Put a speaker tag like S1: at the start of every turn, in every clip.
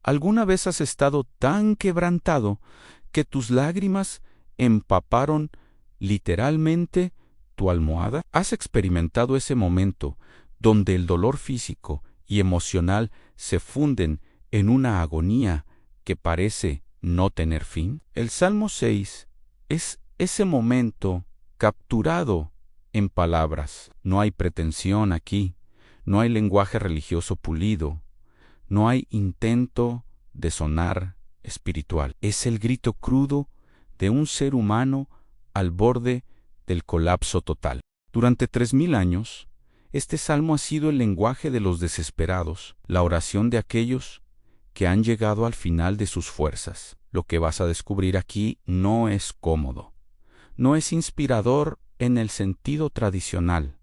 S1: ¿Alguna vez has estado tan quebrantado que tus lágrimas empaparon literalmente tu almohada? ¿Has experimentado ese momento donde el dolor físico y emocional se funden en una agonía que parece no tener fin? El Salmo 6 es ese momento capturado en palabras. No hay pretensión aquí, no hay lenguaje religioso pulido, no hay intento de sonar espiritual. Es el grito crudo de un ser humano al borde del colapso total. Durante 3000 años, este salmo ha sido el lenguaje de los desesperados, la oración de aquellos que han llegado al final de sus fuerzas. Lo que vas a descubrir aquí no es cómodo, no es inspirador en el sentido tradicional,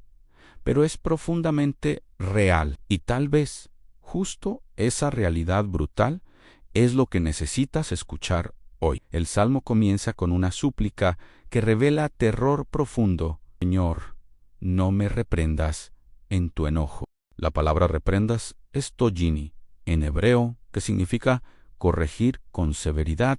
S1: pero es profundamente real y tal vez justo esa realidad brutal es lo que necesitas escuchar hoy. El salmo comienza con una súplica que revela terror profundo. Señor, no me reprendas en tu enojo. La palabra reprendas es togini, en hebreo, que significa corregir con severidad,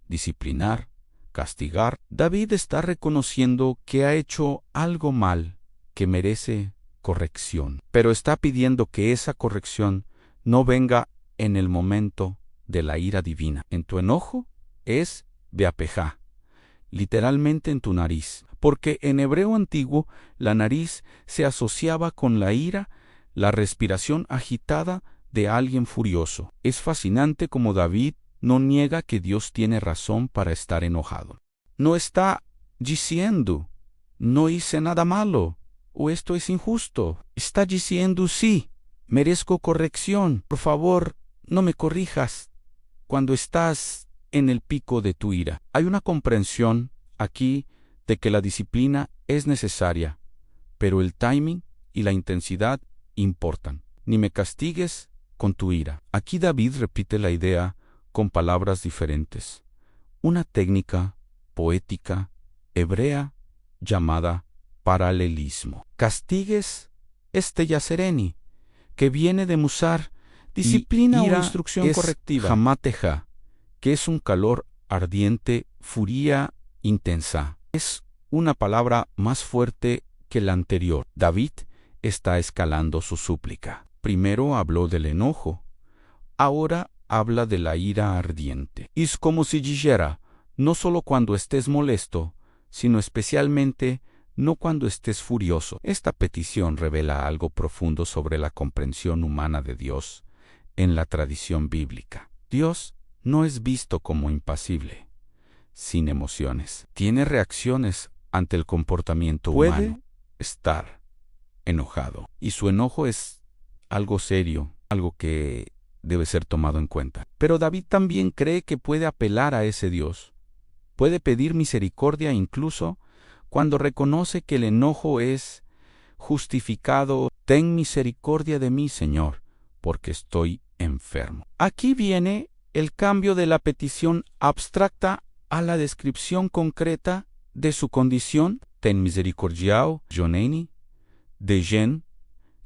S1: disciplinar, castigar. David está reconociendo que ha hecho algo mal, que merece corrección, pero está pidiendo que esa corrección no venga en el momento de la ira divina. En tu enojo es beapejá, literalmente en tu nariz, porque en hebreo antiguo la nariz se asociaba con la ira, la respiración agitada de alguien furioso. Es fascinante como David no niega que Dios tiene razón para estar enojado. No está diciendo, no hice nada malo, o esto es injusto. Está diciendo, sí, merezco corrección. Por favor, no me corrijas cuando estás en el pico de tu ira. Hay una comprensión aquí de que la disciplina es necesaria, pero el timing y la intensidad importan. Ni me castigues con tu ira. Aquí David repite la idea con palabras diferentes. Una técnica poética hebrea llamada paralelismo. Castigues yasereni, que viene de musar, disciplina o instrucción correctiva. Jamateja, que es un calor ardiente, furia intensa. Es una palabra más fuerte que la anterior. David está escalando su súplica. Primero habló del enojo, ahora habla de la ira ardiente. Es como si dijera, no solo cuando estés molesto, sino especialmente no cuando estés furioso. Esta petición revela algo profundo sobre la comprensión humana de Dios en la tradición bíblica. Dios no es visto como impasible, sin emociones. Tiene reacciones ante el comportamiento humano. Puede estar enojado, y su enojo es algo serio, algo que debe ser tomado en cuenta. Pero David también cree que puede apelar a ese Dios. Puede pedir misericordia incluso cuando reconoce que el enojo es justificado. Ten misericordia de mí, Señor, porque estoy enfermo. Aquí viene el cambio de la petición abstracta a la descripción concreta de su condición. Ten misericordiao, Joneni, de gen,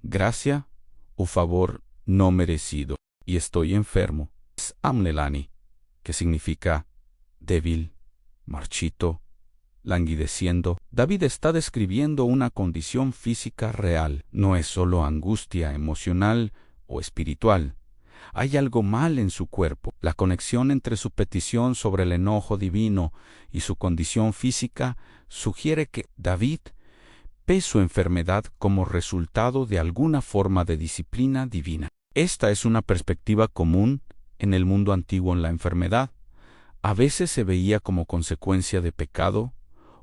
S1: gracia o favor no merecido. Y estoy enfermo. Es amnelani, que significa débil, marchito, languideciendo. David está describiendo una condición física real. No es solo angustia emocional o espiritual. Hay algo mal en su cuerpo. La conexión entre su petición sobre el enojo divino y su condición física sugiere que David ve su enfermedad como resultado de alguna forma de disciplina divina. Esta es una perspectiva común en el mundo antiguo. En la enfermedad a veces se veía como consecuencia de pecado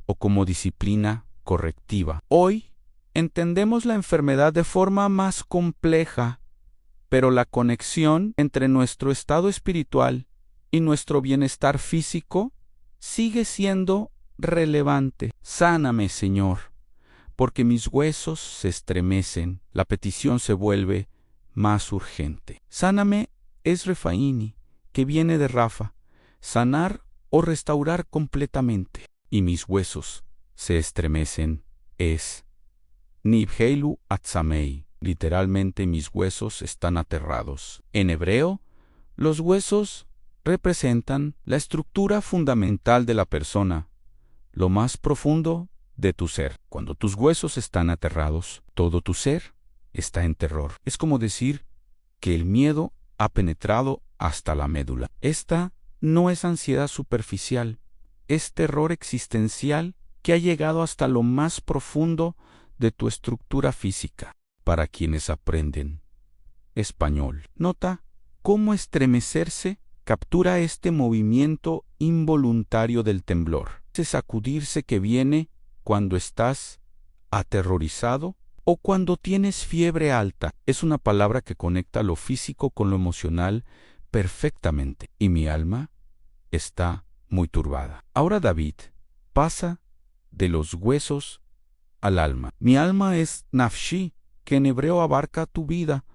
S1: o como disciplina correctiva. Hoy entendemos la enfermedad de forma más compleja, pero la conexión entre nuestro estado espiritual y nuestro bienestar físico sigue siendo relevante. Sáname, Señor, porque mis huesos se estremecen. La petición se vuelve más urgente. Sáname es refaíni, que viene de Rafa, sanar o restaurar completamente. Y mis huesos se estremecen es Nibheilu atzamei, literalmente mis huesos están aterrados. En hebreo, Los huesos representan la estructura fundamental de la persona, lo más profundo de tu ser. Cuando tus huesos están aterrados, todo tu ser está en terror. Es como decir que el miedo ha penetrado hasta la médula. Esta no es ansiedad superficial, es terror existencial que ha llegado hasta lo más profundo de tu estructura física. Para quienes aprenden español, nota cómo estremecerse captura este movimiento involuntario del temblor. Ese sacudirse que viene cuando estás aterrorizado o cuando tienes fiebre alta. Es una palabra que conecta lo físico con lo emocional perfectamente. Y mi alma está muy turbada. Ahora David pasa de los huesos al alma. Mi alma es nafshi, que en hebreo abarca tu vida,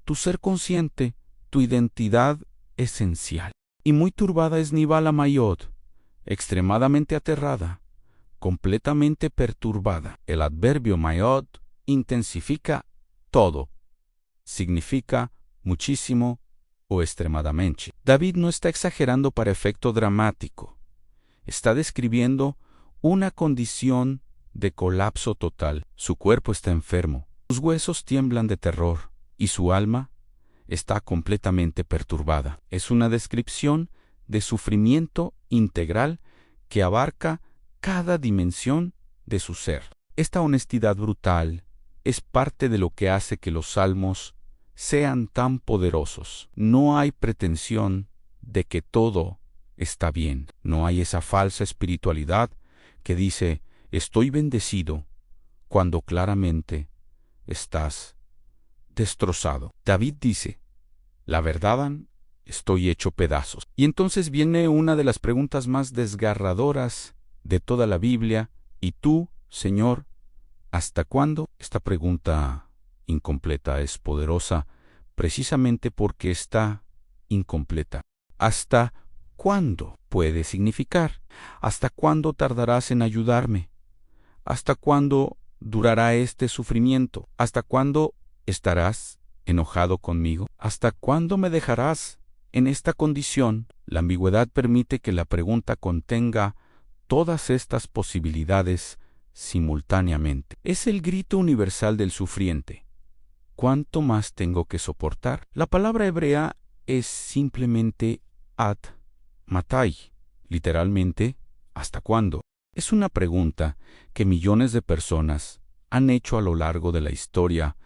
S1: tu ser consciente, tu identidad esencial. Y muy turbada es Nivala Mayot, extremadamente aterrada, completamente perturbada. El adverbio Mayot intensifica todo. Significa muchísimo o extremadamente. David no está exagerando para efecto dramático. Está describiendo una condición de colapso total. Su cuerpo está enfermo, sus huesos tiemblan de terror y su alma está completamente perturbada. Es una descripción de sufrimiento integral que abarca cada dimensión de su ser. Esta honestidad brutal es parte de lo que hace que los salmos sean tan poderosos. No hay pretensión de que todo está bien. No hay esa falsa espiritualidad que dice, estoy bendecido, cuando claramente estás destrozado. David dice, la verdad, estoy hecho pedazos. Y entonces viene una de las preguntas más desgarradoras de toda la Biblia. ¿Y tú, Señor, hasta cuándo? Esta pregunta incompleta es poderosa precisamente porque está incompleta. ¿Hasta cuándo puede significar? ¿Hasta cuándo tardarás en ayudarme? ¿Hasta cuándo durará este sufrimiento? ¿Hasta cuándo estarás enojado conmigo? ¿Hasta cuándo me dejarás en esta condición? La ambigüedad permite que la pregunta contenga todas estas posibilidades simultáneamente. Es el grito universal del sufriente. ¿Cuánto más tengo que soportar? La palabra hebrea es simplemente ad matai, literalmente, ¿hasta cuándo? Es una pregunta que millones de personas han hecho a lo largo de la historia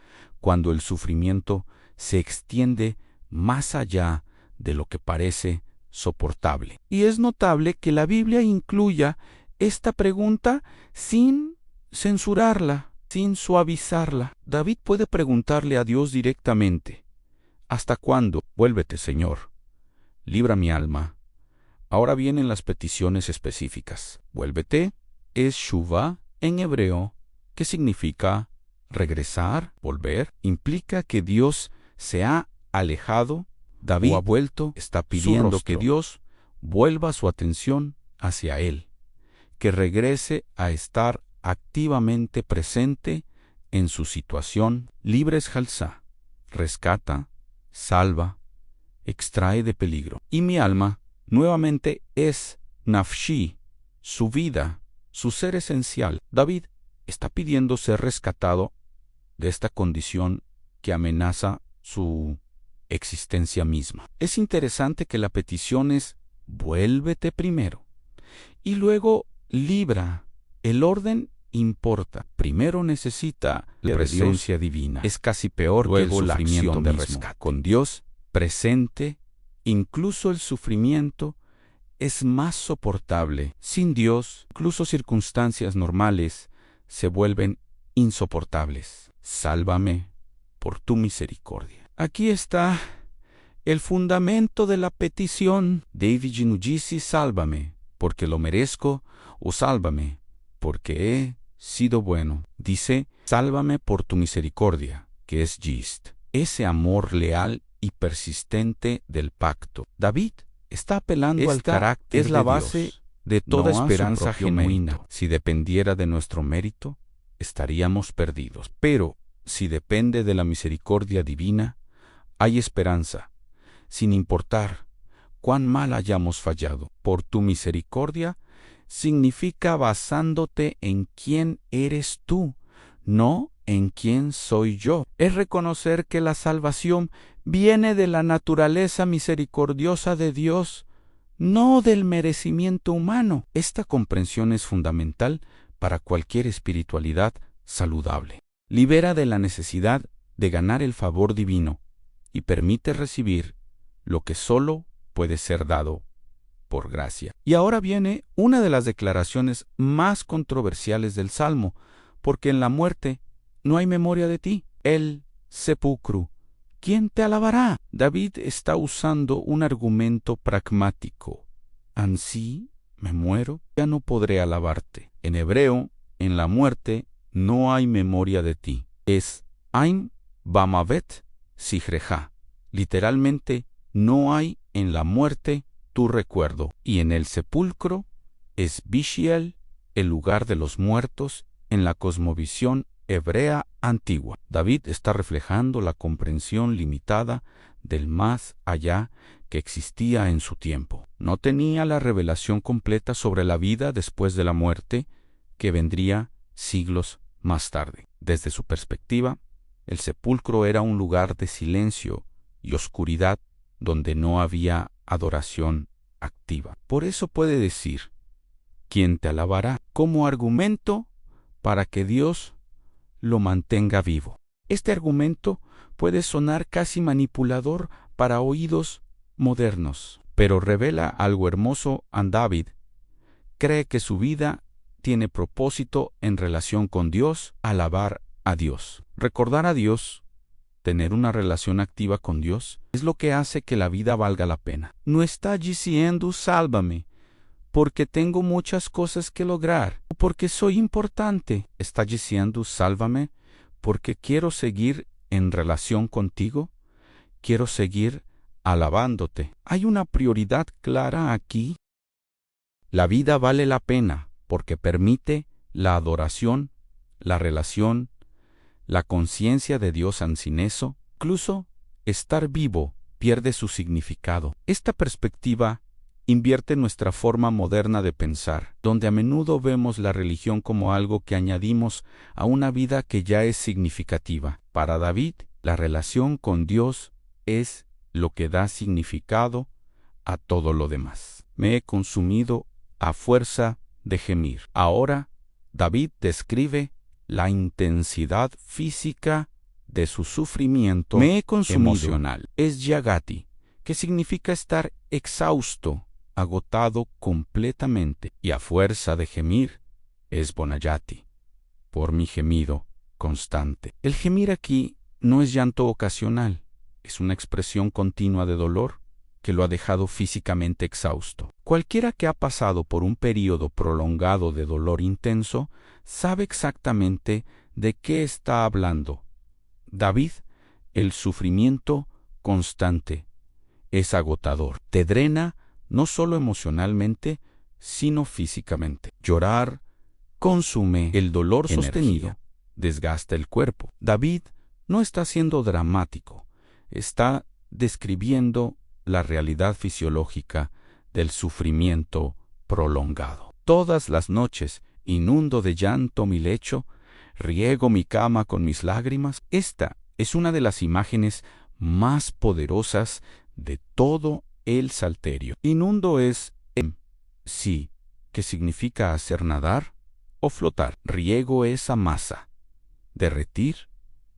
S1: cuando el sufrimiento se extiende más allá de lo que parece soportable. Y es notable que la Biblia incluya esta pregunta sin censurarla, sin suavizarla. David puede preguntarle a Dios directamente, ¿hasta cuándo? Vuélvete, Señor, libra mi alma. Ahora vienen las peticiones específicas. Vuélvete es shuvah en hebreo, que significa regresar, volver. Implica que Dios se ha alejado. David o ha vuelto, está pidiendo que Dios vuelva su atención hacia él, que regrese a estar activamente presente en su situación. Libre es Jalzá, rescata, salva, extrae de peligro. Y mi alma nuevamente es nafshi, su vida, su ser esencial. David está pidiendo ser rescatado de esta condición que amenaza su existencia misma. Es interesante que la petición es vuélvete primero y luego libra. El orden importa. Primero necesita la presencia divina. Es casi peor que el sufrimiento de rescate. Con Dios presente, incluso el sufrimiento es más soportable. Sin Dios, incluso circunstancias normales se vuelven insoportables. Sálvame por tu misericordia. Aquí está el fundamento de la petición. David Ginugisi, sálvame, porque lo merezco, o sálvame, porque he sido bueno. Dice, sálvame por tu misericordia, que es Gist, ese amor leal y persistente del pacto. David está apelando al carácter es la base de Dios, de toda esperanza genuina. Si dependiera de nuestro mérito, estaríamos perdidos. Pero si depende de la misericordia divina, hay esperanza. sin importar cuán mal hayamos fallado. Por tu misericordia significa basándote en quién eres tú, no en quién soy yo. Es reconocer que la salvación viene de la naturaleza misericordiosa de Dios, no del merecimiento humano. Esta comprensión es fundamental para cualquier espiritualidad saludable. Libera de la necesidad de ganar el favor divino y permite recibir lo que solo puede ser dado por gracia. Y ahora viene una de las declaraciones más controversiales del Salmo, porque en la muerte no hay memoria de ti. El sepulcro, ¿quién te alabará? David está usando un argumento pragmático. Ansí me muero, ya no podré alabarte. En hebreo, en la muerte no hay memoria de ti. Es Aim Bamavet Sijreja. Literalmente, no hay en la muerte tu recuerdo. Y en el sepulcro es Bishiel, el lugar de los muertos, en la cosmovisión hebrea antigua. David está reflejando la comprensión limitada del más allá que existía en su tiempo. No tenía la revelación completa sobre la vida después de la muerte, que vendría siglos más tarde. Desde su perspectiva, el sepulcro era un lugar de silencio y oscuridad donde no había adoración activa. Por eso puede decir, ¿quién te alabará? Como argumento para que Dios lo mantenga vivo. Este argumento puede sonar casi manipulador para oídos modernos, pero revela algo hermoso en David. Cree que su vida tiene propósito en relación con Dios, alabar a Dios. Recordar a Dios, tener una relación activa con Dios, es lo que hace que la vida valga la pena. No está diciendo sálvame, porque tengo muchas cosas que lograr, o porque soy importante. Está diciendo sálvame, porque quiero seguir en relación contigo, quiero seguir alabándote. Hay una prioridad clara aquí. La vida vale la pena porque permite la adoración, la relación, la conciencia de Dios sin eso. Incluso estar vivo pierde su significado. Esta perspectiva invierte nuestra forma moderna de pensar, donde a menudo vemos la religión como algo que añadimos a una vida que ya es significativa. Para David, la relación con Dios es lo que da significado a todo lo demás. Me he consumido a fuerza de gemir. Ahora, David describe la intensidad física de su sufrimiento emocional. Es yagati, que significa estar exhausto, agotado completamente, y a fuerza de gemir es bonayati, por mi gemido constante. El gemir aquí no es llanto ocasional, es una expresión continua de dolor que lo ha dejado físicamente exhausto. Cualquiera que ha pasado por un período prolongado de dolor intenso sabe exactamente de qué está hablando. David, el sufrimiento constante es agotador. Te drena no solo emocionalmente, sino físicamente. Llorar consume el dolor sostenido, desgasta el cuerpo. David no está siendo dramático, está describiendo la realidad fisiológica del sufrimiento prolongado. Todas las noches inundo de llanto mi lecho, riego mi cama con mis lágrimas. Esta es una de las imágenes más poderosas de todo el Salterio. Inundo es sí, que significa hacer nadar o flotar. Riego es amasa, derretir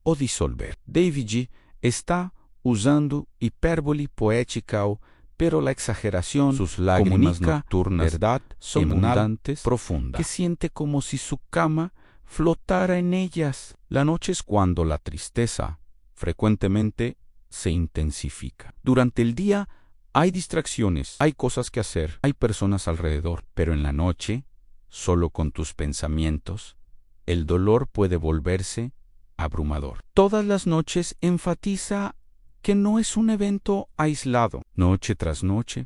S1: o disolver. David G. está usando hipérbole poética, pero la exageración, sus lágrimas nocturnas, verdad, son abundantes, profundas, que siente como si su cama flotara en ellas. La noche es cuando la tristeza frecuentemente se intensifica. Durante el día hay distracciones, hay cosas que hacer, hay personas alrededor, pero en la noche, solo con tus pensamientos, el dolor puede volverse abrumador. Todas las noches enfatiza que no es un evento aislado. Noche tras noche,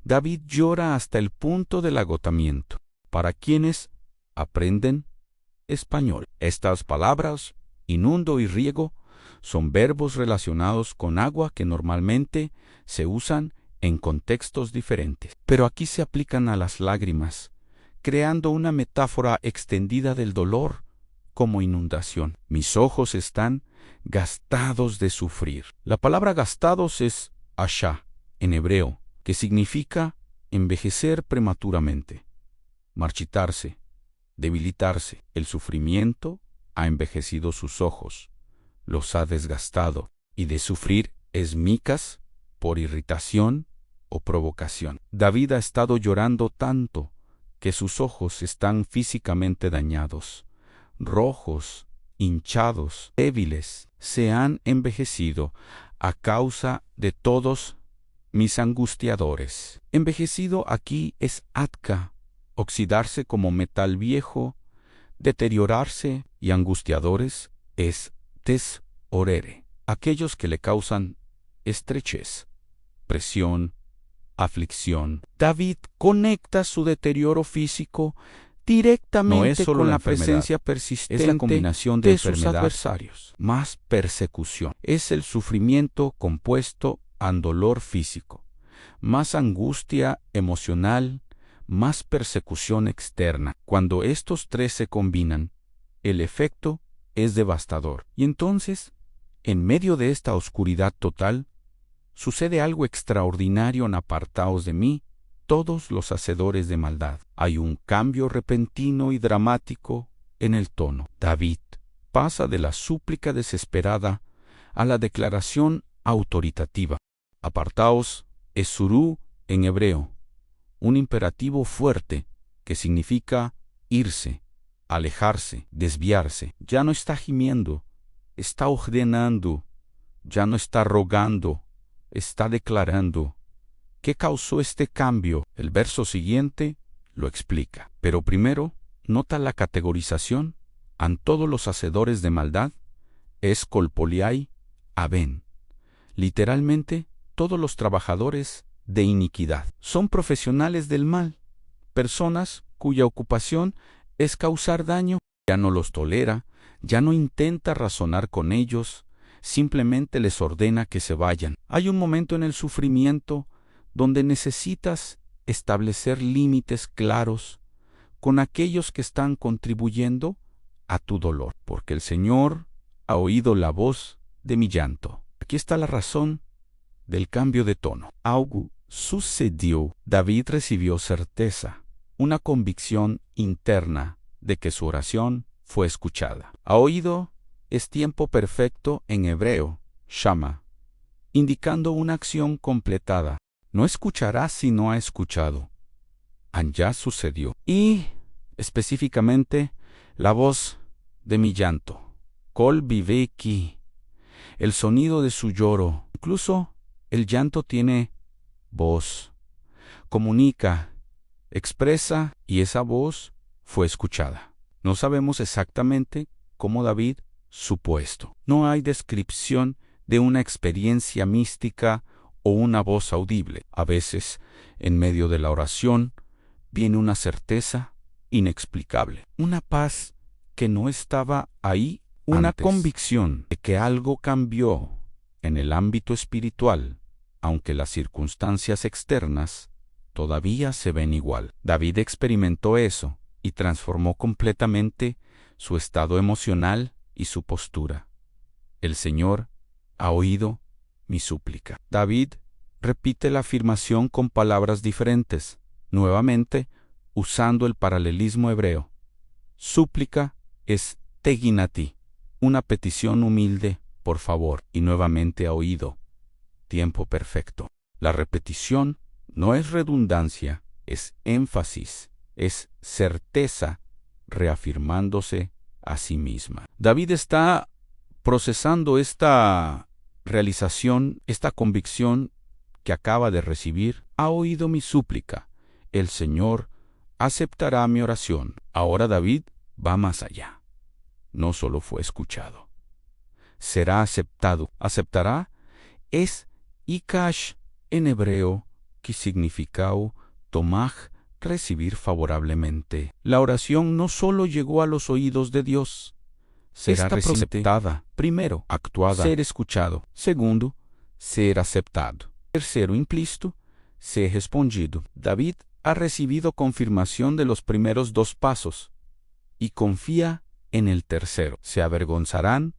S1: David llora hasta el punto del agotamiento. Para quienes aprenden español, estas palabras, inundo y riego, Son verbos relacionados con agua que normalmente se usan en contextos diferentes. Pero aquí se aplican a las lágrimas, creando una metáfora extendida del dolor como inundación. Mis ojos están gastados de sufrir. La palabra gastados es asha en hebreo, que significa envejecer prematuramente, marchitarse, debilitarse. El sufrimiento ha envejecido sus ojos, los ha desgastado, y de sufrir es micas por irritación o provocación. David ha estado llorando tanto que sus ojos están físicamente dañados, rojos, hinchados, débiles, se han envejecido a causa de todos mis angustiadores. Envejecido aquí es atka, oxidarse como metal viejo, deteriorarse, y angustiadores es tesorere, aquellos que le causan estrechez, presión, aflicción. David conecta su deterioro físico directamente con la presencia persistente es la combinación de sus adversarios. Más persecución es el sufrimiento compuesto al dolor físico, más angustia emocional, más persecución externa. Cuando estos tres se combinan, el efecto es devastador. Y entonces, en medio de esta oscuridad total, sucede algo extraordinario en apartaos de mí, todos los hacedores de maldad. Hay un cambio repentino y dramático en el tono. David pasa de la súplica desesperada a la declaración autoritativa. Apartaos es surú en hebreo, un imperativo fuerte que significa irse, alejarse, desviarse. Ya no está gimiendo, está ordenando, ya no está rogando, está declarando. ¿Qué causó este cambio? El verso siguiente lo explica. Pero primero, nota la categorización. An todos los hacedores de maldad es kolpoliai aben. Literalmente, todos los trabajadores de iniquidad. Son profesionales del mal, personas cuya ocupación es causar daño. Ya no los tolera, ya no intenta razonar con ellos, simplemente les ordena que se vayan. Hay un momento en el sufrimiento donde necesitas establecer límites claros con aquellos que están contribuyendo a tu dolor, porque el Señor ha oído la voz de mi llanto. Aquí está la razón del cambio de tono. Algo sucedió. David recibió certeza, una convicción interna de que su oración fue escuchada. Ha oído es tiempo perfecto en hebreo, shama, indicando una acción completada. No escuchará si no ha escuchado. Ya sucedió. Y, específicamente, la voz de mi llanto. Kol viveki, el sonido de su lloro. Incluso el llanto tiene voz. Comunica, expresa, y esa voz fue escuchada. No sabemos exactamente cómo David supo esto. No hay descripción de una experiencia mística o una voz audible. A veces, en medio de la oración, viene una certeza inexplicable, una paz que no estaba ahí, una convicción de que algo cambió en el ámbito espiritual, aunque las circunstancias externas todavía se ven igual. David experimentó eso y transformó completamente su estado emocional y su postura. El Señor ha oído mi súplica. David repite la afirmación con palabras diferentes, nuevamente usando el paralelismo hebreo. Súplica es teginati, una petición humilde, por favor, y nuevamente ha oído. Tiempo perfecto. La repetición no es redundancia, es énfasis, es certeza, reafirmándose a sí misma. David está procesando esta realización, esta convicción que acaba de recibir. Ha oído mi súplica. El Señor aceptará mi oración. Ahora David va más allá. No solo fue escuchado. Será aceptado. Aceptará es ikash en hebreo, que significa tomaj, recibir favorablemente. La oración no solo llegó a los oídos de Dios, será receptada. Primero, actuada, ser escuchado. Segundo, ser aceptado. Tercero, implícito, ser respondido. David ha recibido confirmación de los primeros dos pasos y confía en el tercero. Se avergonzarán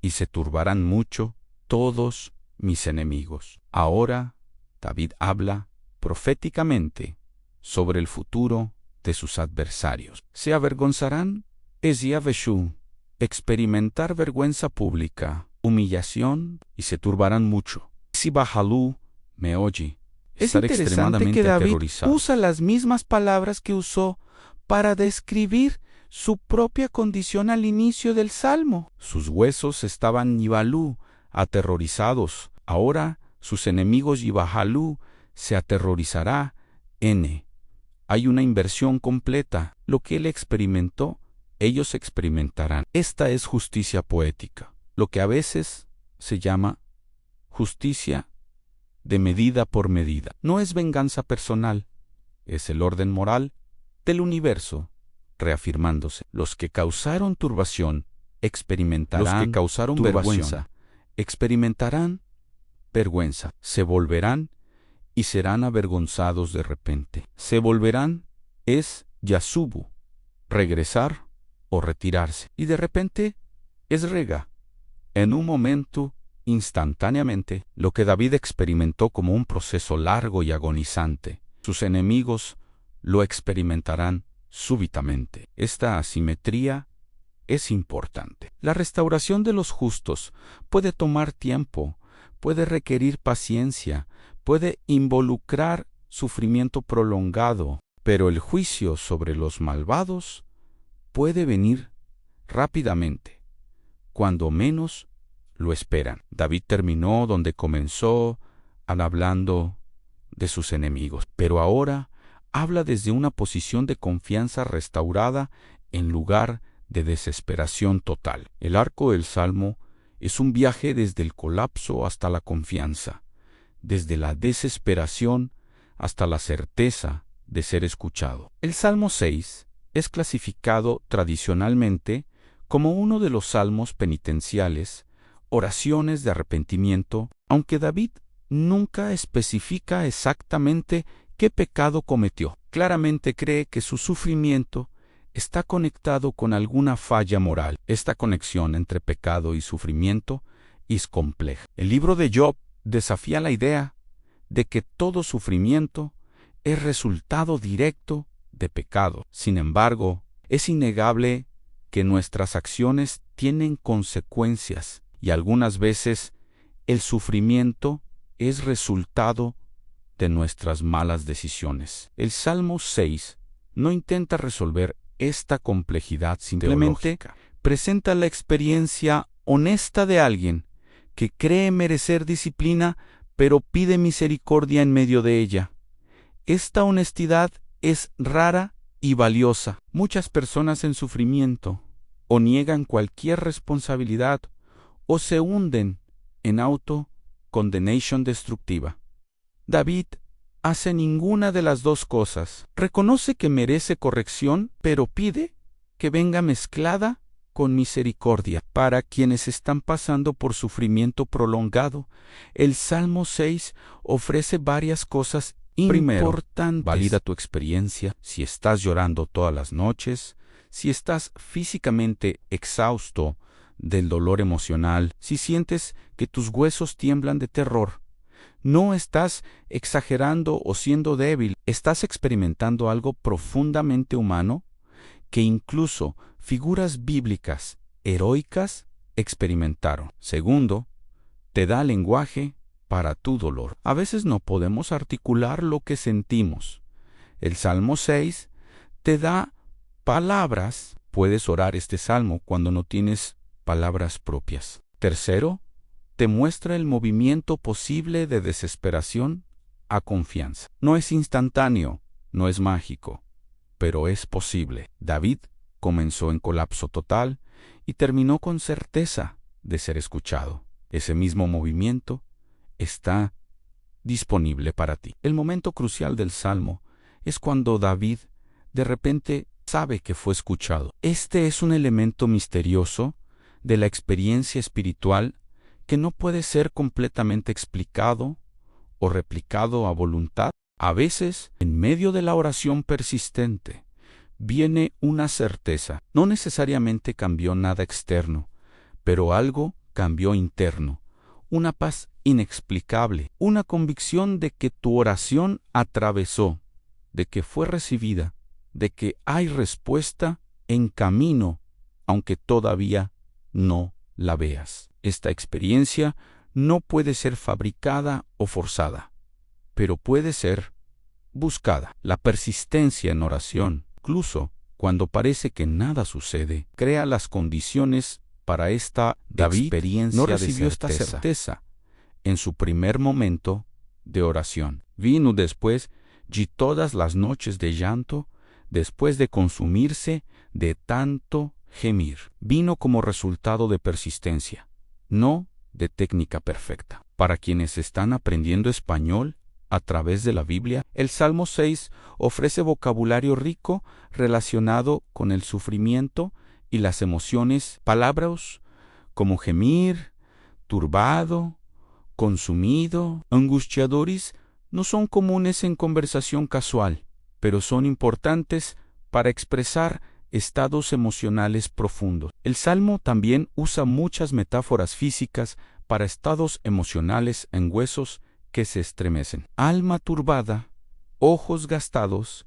S1: y se turbarán mucho todos mis enemigos. Ahora, David habla proféticamente sobre el futuro de sus adversarios. Se avergonzarán es Yahveshú, experimentar vergüenza pública, humillación, y se turbarán mucho. Si Bahalú me oye,
S2: es interesante que David usa las mismas palabras que usó para describir su propia condición al inicio del Salmo.
S1: Sus huesos estaban Yibalú, aterrorizados. Ahora sus enemigos Yibahalú se aterrorizará. Hay una inversión completa. Lo que él experimentó, ellos experimentarán. Esta es justicia poética, lo que a veces se llama justicia de medida por medida. No es venganza personal, es el orden moral del universo reafirmándose. Los que causaron turbación experimentarán
S2: Los que causaron
S1: vergüenza, experimentarán vergüenza, se volverán y serán avergonzados de repente. Se volverán es Yasubu, regresar o retirarse. Y de repente es rega, en un momento, instantáneamente, lo que David experimentó como un proceso largo y agonizante. Sus enemigos lo experimentarán súbitamente. Esta asimetría es importante. La restauración de los justos puede tomar tiempo, puede requerir paciencia, puede involucrar sufrimiento prolongado, pero el juicio sobre los malvados puede venir rápidamente, cuando menos lo esperan. David terminó donde comenzó, hablando de sus enemigos, pero ahora habla desde una posición de confianza restaurada en lugar de desesperación total. El arco del Salmo es un viaje desde el colapso hasta la confianza, desde la desesperación hasta la certeza de ser escuchado. El Salmo 6 es clasificado tradicionalmente como uno de los salmos penitenciales, oraciones de arrepentimiento, aunque David nunca especifica exactamente qué pecado cometió. Claramente cree que su sufrimiento está conectado con alguna falla moral. Esta conexión entre pecado y sufrimiento es compleja. El libro de Job desafía la idea de que todo sufrimiento es resultado directo de pecado. Sin embargo, es innegable que nuestras acciones tienen consecuencias y algunas veces el sufrimiento es resultado de nuestras malas decisiones. El Salmo 6 no intenta resolver esta complejidad, simplemente presenta la experiencia honesta de alguien que cree merecer disciplina, pero pide misericordia en medio de ella. Esta honestidad es rara y valiosa. Muchas personas en sufrimiento o niegan cualquier responsabilidad o se hunden en auto-condenation destructiva. David hace ninguna de las dos cosas. Reconoce que merece corrección, pero pide que venga mezclada con misericordia. Para quienes están pasando por sufrimiento prolongado, el Salmo 6 ofrece varias cosas importantes. Valida tu experiencia. Si estás llorando todas las noches, si estás físicamente exhausto del dolor emocional, si sientes que tus huesos tiemblan de terror, no estás exagerando o siendo débil, estás experimentando algo profundamente humano que incluso figuras bíblicas heroicas experimentaron. Segundo, te da lenguaje para tu dolor. A veces no podemos articular lo que sentimos. El Salmo 6 te da palabras. Puedes orar este salmo cuando no tienes palabras propias. Tercero, te muestra el movimiento posible de desesperación a confianza. No es instantáneo, no es mágico, pero es posible. David comenzó en colapso total y terminó con certeza de ser escuchado. Ese mismo movimiento está disponible para ti. El momento crucial del Salmo es cuando David de repente sabe que fue escuchado. Este es un elemento misterioso de la experiencia espiritual que no puede ser completamente explicado o replicado a voluntad. A veces, en medio de la oración persistente, viene una certeza. No necesariamente cambió nada externo, pero algo cambió interno. Una paz inexplicable, una convicción de que tu oración atravesó, de que fue recibida, de que hay respuesta en camino, aunque todavía no la veas. Esta experiencia no puede ser fabricada o forzada, pero puede ser buscada. La persistencia en oración, incluso cuando parece que nada sucede, crea las condiciones para esta experiencia. No recibió esta certeza en su primer momento de oración. Vino después de todas las noches de llanto, después de consumirse de tanto gemir. Vino como resultado de persistencia, no de técnica perfecta. Para quienes están aprendiendo español a través de la Biblia, el Salmo 6 ofrece vocabulario rico relacionado con el sufrimiento y las emociones. Palabras como gemir, turbado, consumido, angustiadores no son comunes en conversación casual, pero son importantes para expresar estados emocionales profundos. El Salmo también usa muchas metáforas físicas para estados emocionales en huesos que se estremecen. Alma turbada, ojos gastados,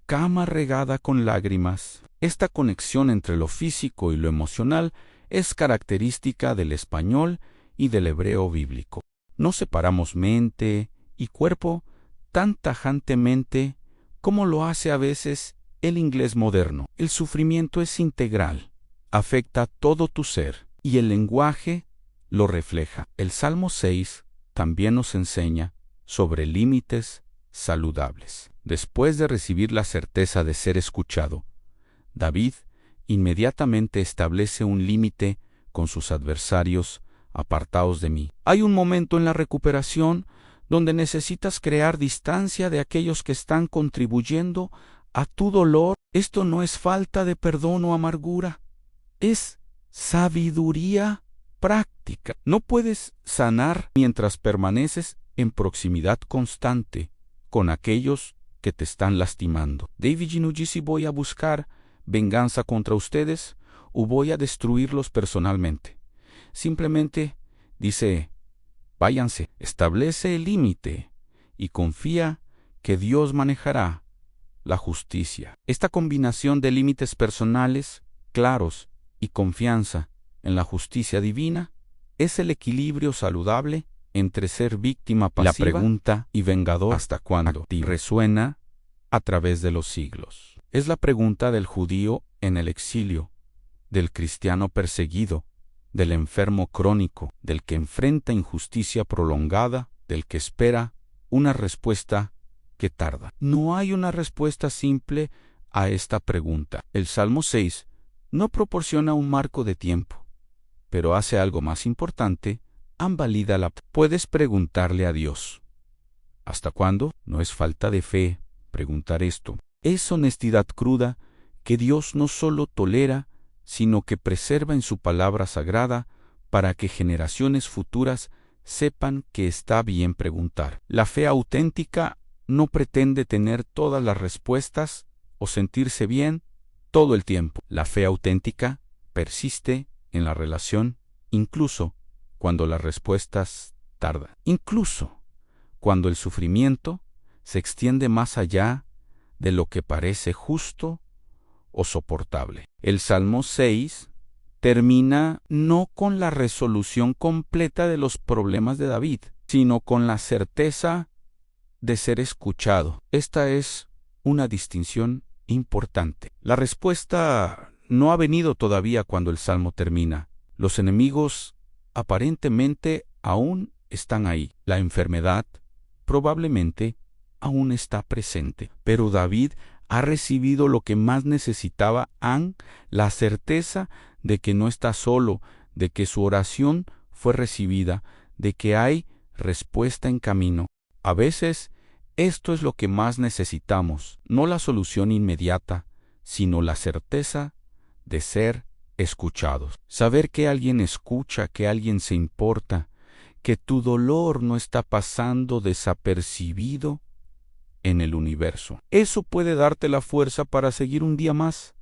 S1: cama regada con lágrimas. Esta conexión entre lo físico y lo emocional es característica del español y del hebreo bíblico. No separamos mente y cuerpo tan tajantemente como lo hace a veces el inglés moderno. El sufrimiento es integral, afecta todo tu ser, y el lenguaje lo refleja. El Salmo 6 también nos enseña sobre límites saludables. Después de recibir la certeza de ser escuchado, David inmediatamente establece un límite con sus adversarios: apartaos de mí. Hay un momento en la recuperación donde necesitas crear distancia de aquellos que están contribuyendo a tu dolor. Esto no es falta de perdón o amargura, es sabiduría práctica. No puedes sanar mientras permaneces en proximidad constante con aquellos que te están lastimando. David no dice voy a buscar venganza contra ustedes o voy a destruirlos personalmente. Simplemente dice, váyanse, establece el límite y confía que Dios manejará la justicia. Esta combinación de límites personales claros y confianza en la justicia divina es el equilibrio saludable entre ser víctima pasiva, la pregunta, y vengador. ¿Hasta cuándo? Resuena a través de los siglos. Es la pregunta del judío en el exilio, del cristiano perseguido, del enfermo crónico, del que enfrenta injusticia prolongada, del que espera una respuesta que tarda. No hay una respuesta simple a esta pregunta. El Salmo 6 no proporciona un marco de tiempo, pero hace algo más importante: valida la. Puedes preguntarle a Dios, ¿hasta cuándo? No es falta de fe preguntar esto. Es honestidad cruda que Dios no solo tolera, sino que preserva en su palabra sagrada para que generaciones futuras sepan que está bien preguntar. La fe auténtica no pretende tener todas las respuestas o sentirse bien todo el tiempo. La fe auténtica persiste en la relación incluso cuando las respuestas tardan. Incluso cuando el sufrimiento se extiende más allá de lo que parece justo o soportable. El Salmo 6 termina no con la resolución completa de los problemas de David, sino con la certeza de ser escuchado. Esta es una distinción importante. La respuesta no ha venido todavía cuando el Salmo termina. Los enemigos aparentemente aún están ahí. La enfermedad probablemente aún está presente. Pero David ha recibido lo que más necesitaba: la certeza de que no está solo, de que su oración fue recibida, de que hay respuesta en camino. A veces esto es lo que más necesitamos, no la solución inmediata, sino la certeza de ser escuchados. Saber que alguien escucha, que alguien se importa, que tu dolor no está pasando desapercibido en el universo. Eso puede darte la fuerza para seguir un día más,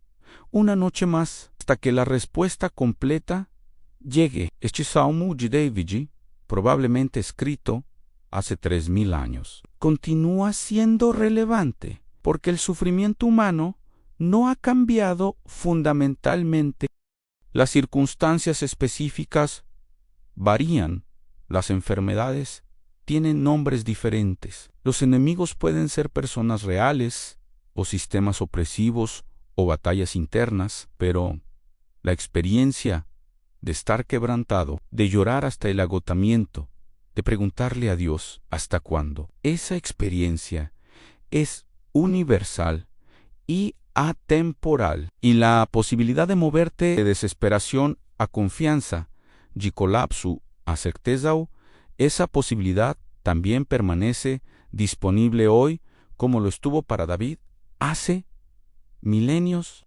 S1: una noche más, hasta que la respuesta completa llegue. Este Salmo de David, probablemente escrito hace 3000 años, continúa siendo relevante porque el sufrimiento humano no ha cambiado fundamentalmente. Las circunstancias específicas varían, las enfermedades tienen nombres diferentes. Los enemigos pueden ser personas reales, o sistemas opresivos, o batallas internas, pero la experiencia de estar quebrantado, de llorar hasta el agotamiento, de preguntarle a Dios ¿hasta cuándo? Esa experiencia es universal y atemporal, y la posibilidad de moverte de desesperación a confianza, de colapso a certeza, esa posibilidad también permanece disponible hoy como lo estuvo para David hace milenios